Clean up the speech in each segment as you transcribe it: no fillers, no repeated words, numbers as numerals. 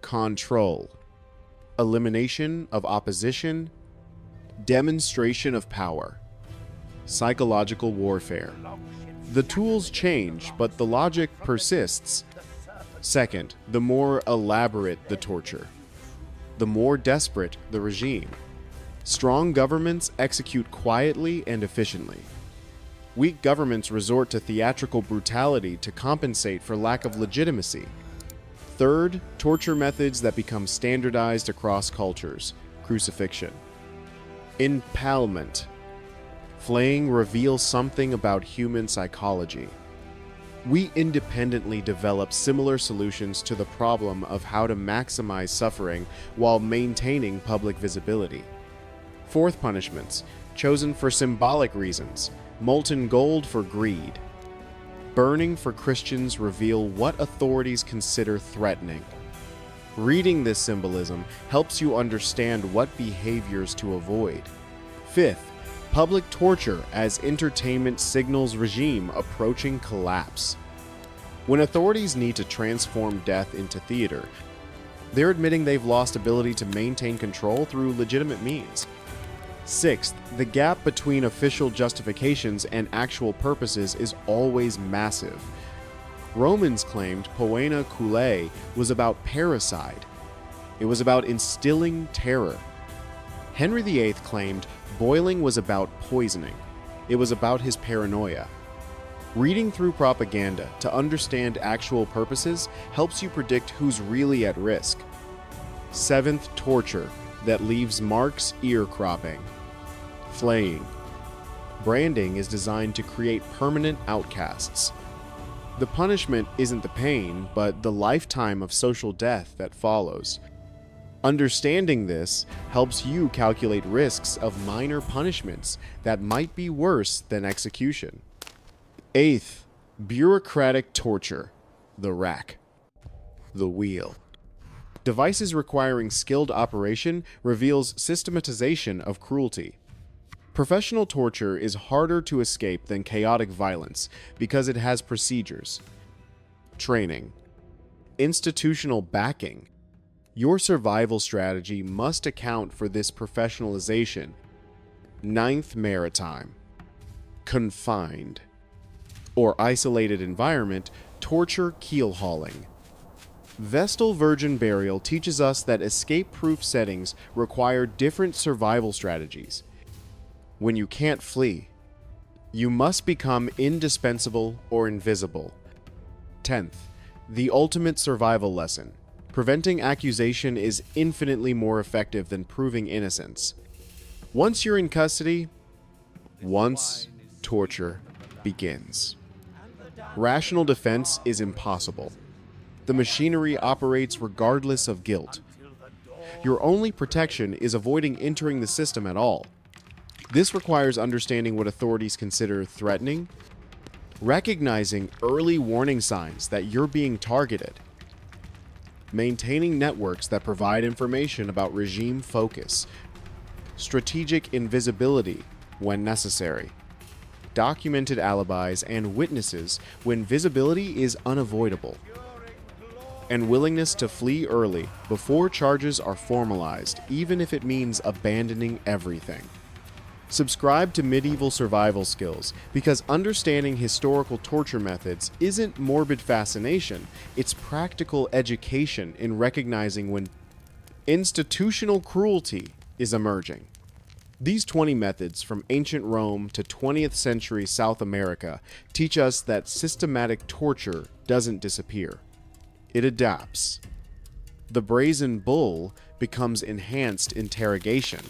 control, elimination of opposition, demonstration of power, psychological warfare. The tools change, but the logic persists. Second, the more elaborate the torture, the more desperate the regime. Strong governments execute quietly and efficiently. Weak governments resort to theatrical brutality to compensate for lack of legitimacy. Third, torture methods that become standardized across cultures. Crucifixion. Impalement. Flaying reveals something about human psychology. We independently develop similar solutions to the problem of how to maximize suffering while maintaining public visibility. Fourth, punishments, chosen for symbolic reasons. Molten gold for greed. Burning for Christians reveal what authorities consider threatening. Reading this symbolism helps you understand what behaviors to avoid. Fifth, public torture as entertainment signals regime approaching collapse. When authorities need to transform death into theater, they're admitting they've lost ability to maintain control through legitimate means. Sixth, the gap between official justifications and actual purposes is always massive. Romans claimed poena cruelty was about parricide. It was about instilling terror. Henry VIII claimed boiling was about poisoning. It was about his paranoia. Reading through propaganda to understand actual purposes helps you predict who's really at risk. Seventh, torture that leaves marks ear cropping. Flaying. Branding is designed to create permanent outcasts. The punishment isn't the pain, but the lifetime of social death that follows. Understanding this helps you calculate risks of minor punishments that might be worse than execution. Eighth, bureaucratic torture, the rack, the wheel. Devices requiring skilled operation reveals systematization of cruelty. Professional torture is harder to escape than chaotic violence because it has procedures. Training. Institutional backing. Your survival strategy must account for this professionalization. Ninth, maritime. Confined or isolated environment, torture keel hauling. Vestal virgin burial teaches us that escape-proof settings require different survival strategies. When you can't flee, you must become indispensable or invisible. 10th, the ultimate survival lesson. Preventing accusation is infinitely more effective than proving innocence. Once you're in custody, torture begins. Rational defense is impossible. The machinery operates regardless of guilt. Your only protection is avoiding entering the system at all. This requires understanding what authorities consider threatening, recognizing early warning signs that you're being targeted, maintaining networks that provide information about regime focus, strategic invisibility when necessary, documented alibis and witnesses when visibility is unavoidable, and willingness to flee early before charges are formalized, even if it means abandoning everything. Subscribe to Medieval Survival Skills because understanding historical torture methods isn't morbid fascination, it's practical education in recognizing when institutional cruelty is emerging. These 20 methods from ancient Rome to 20th century South America teach us that systematic torture doesn't disappear. It adapts. The brazen bull becomes enhanced interrogation.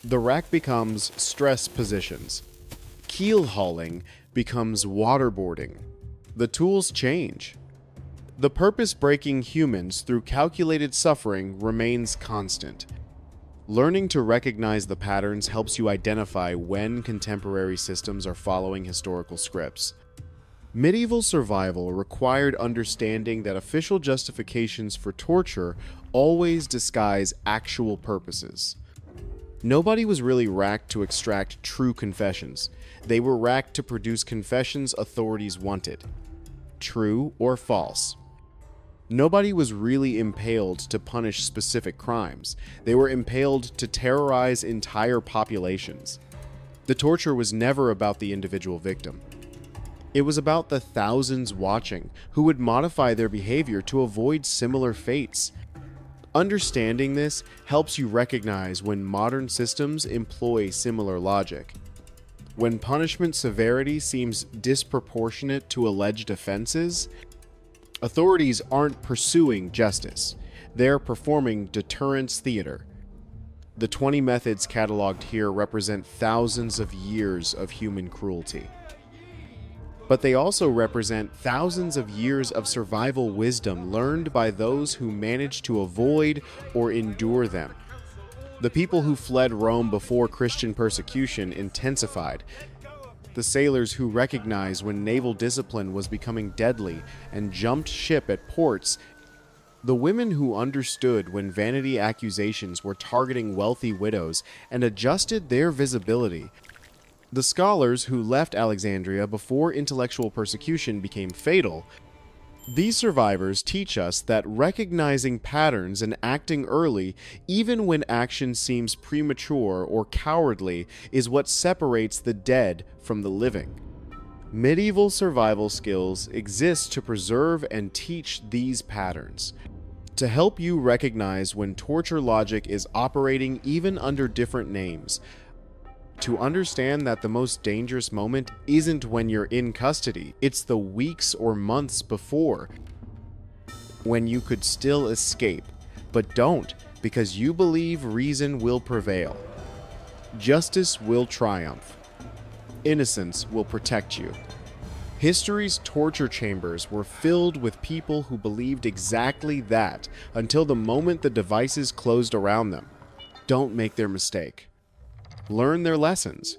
The rack becomes stress positions. Keel hauling becomes waterboarding. The tools change. The purpose breaking humans through calculated suffering remains constant. Learning to recognize the patterns helps you identify when contemporary systems are following historical scripts. Medieval survival required understanding that official justifications for torture always disguise actual purposes. Nobody was really racked to extract true confessions. They were racked to produce confessions authorities wanted, true or false. Nobody was really impaled to punish specific crimes. They were impaled to terrorize entire populations. The torture was never about the individual victim. It was about the thousands watching who would modify their behavior to avoid similar fates. Understanding this helps you recognize when modern systems employ similar logic. When punishment severity seems disproportionate to alleged offenses, authorities aren't pursuing justice. They're performing deterrence theater. The 20 methods cataloged here represent thousands of years of human cruelty. But they also represent thousands of years of survival wisdom learned by those who managed to avoid or endure them. The people who fled Rome before Christian persecution intensified. The sailors who recognized when naval discipline was becoming deadly and jumped ship at ports. The women who understood when vanity accusations were targeting wealthy widows and adjusted their visibility. The scholars who left Alexandria before intellectual persecution became fatal. These survivors teach us that recognizing patterns and acting early, even when action seems premature or cowardly, is what separates the dead from the living. Medieval survival skills exist to preserve and teach these patterns, to help you recognize when torture logic is operating even under different names, to understand that the most dangerous moment isn't when you're in custody, it's the weeks or months before, when you could still escape, but don't, because you believe reason will prevail. Justice will triumph. Innocence will protect you. History's torture chambers were filled with people who believed exactly that until the moment the devices closed around them. Don't make their mistake. Learn their lessons.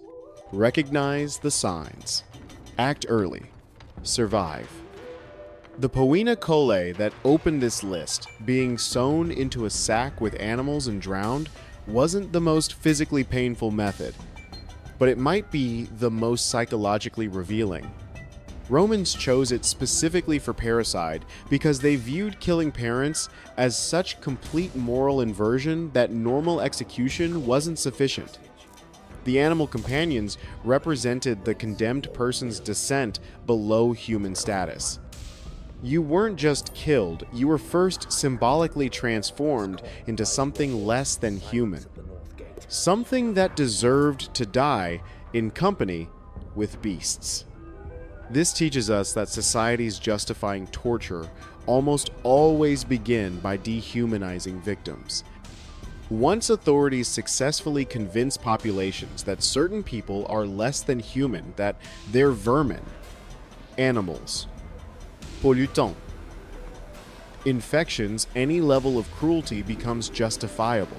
Recognize the signs. Act early. Survive. The Poena Colae that opened this list, being sewn into a sack with animals and drowned, wasn't the most physically painful method, but it might be the most psychologically revealing. Romans chose it specifically for parricide because they viewed killing parents as such complete moral inversion that normal execution wasn't sufficient. The animal companions represented the condemned person's descent below human status. You weren't just killed, you were first symbolically transformed into something less than human. Something that deserved to die in company with beasts. This teaches us that societies justifying torture almost always begin by dehumanizing victims. Once authorities successfully convince populations that certain people are less than human, that they're vermin, animals, pollutants, infections, any level of cruelty becomes justifiable.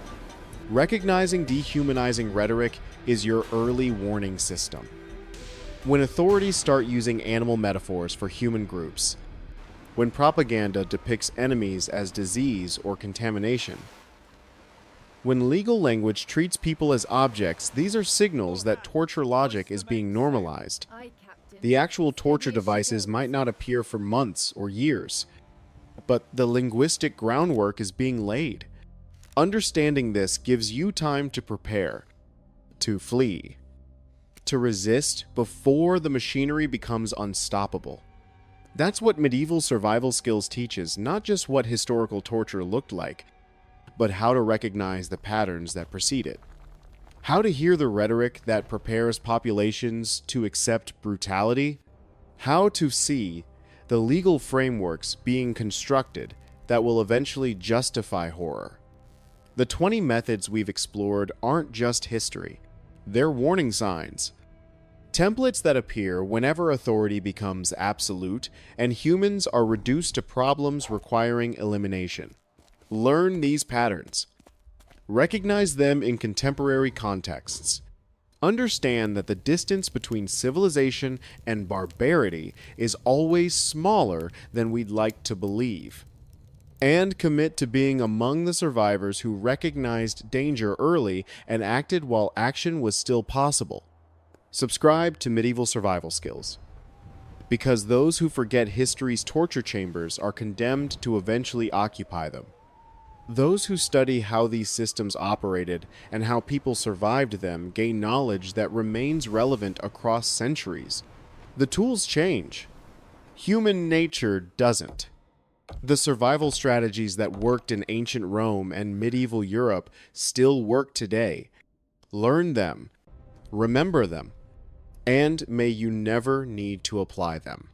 Recognizing dehumanizing rhetoric is your early warning system. When authorities start using animal metaphors for human groups, when propaganda depicts enemies as disease or contamination, when legal language treats people as objects, these are signals that torture logic is being normalized. The actual torture devices might not appear for months or years, but the linguistic groundwork is being laid. Understanding this gives you time to prepare, to flee, to resist before the machinery becomes unstoppable. That's what medieval survival skills teaches, not just what historical torture looked like, but how to recognize the patterns that precede it. How to hear the rhetoric that prepares populations to accept brutality. How to see the legal frameworks being constructed that will eventually justify horror. The 20 methods we've explored aren't just history. They're warning signs. Templates that appear whenever authority becomes absolute and humans are reduced to problems requiring elimination. Learn these patterns. Recognize them in contemporary contexts. Understand that the distance between civilization and barbarity is always smaller than we'd like to believe. And commit to being among the survivors who recognized danger early and acted while action was still possible. Subscribe to Medieval Survival Skills. because those who forget history's torture chambers are condemned to eventually occupy them. Those who study how these systems operated and how people survived them gain knowledge that remains relevant across centuries. The tools change. Human nature doesn't. The survival strategies that worked in ancient Rome and medieval Europe still work today. Learn them, remember them, and may you never need to apply them.